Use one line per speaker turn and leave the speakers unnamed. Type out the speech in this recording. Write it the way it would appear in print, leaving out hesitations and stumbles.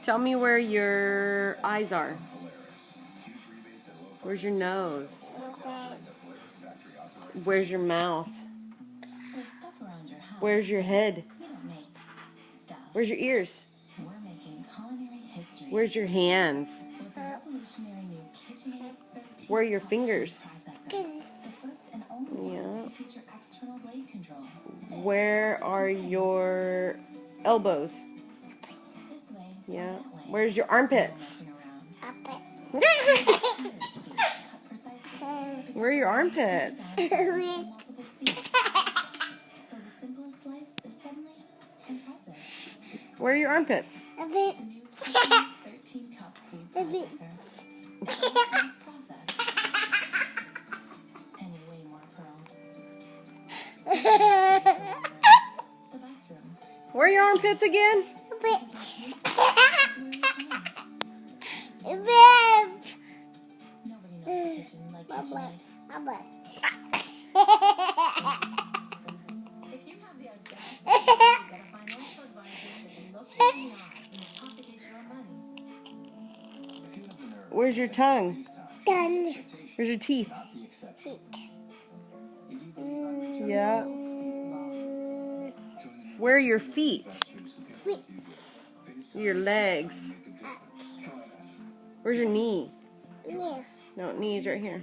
Tell me where your eyes are. Where's your nose? Where's your mouth? Where's your head? Where's your ears? Where's your hands? Where are your fingers? Yeah. Where are your elbows? Yeah. Where's your armpits? Where are your armpits? Where are your armpits? Where are your armpits again? Where's your tongue? Where's your teeth? Yeah. Where are your feet? Your legs. Where's your knee? No, knee's right here.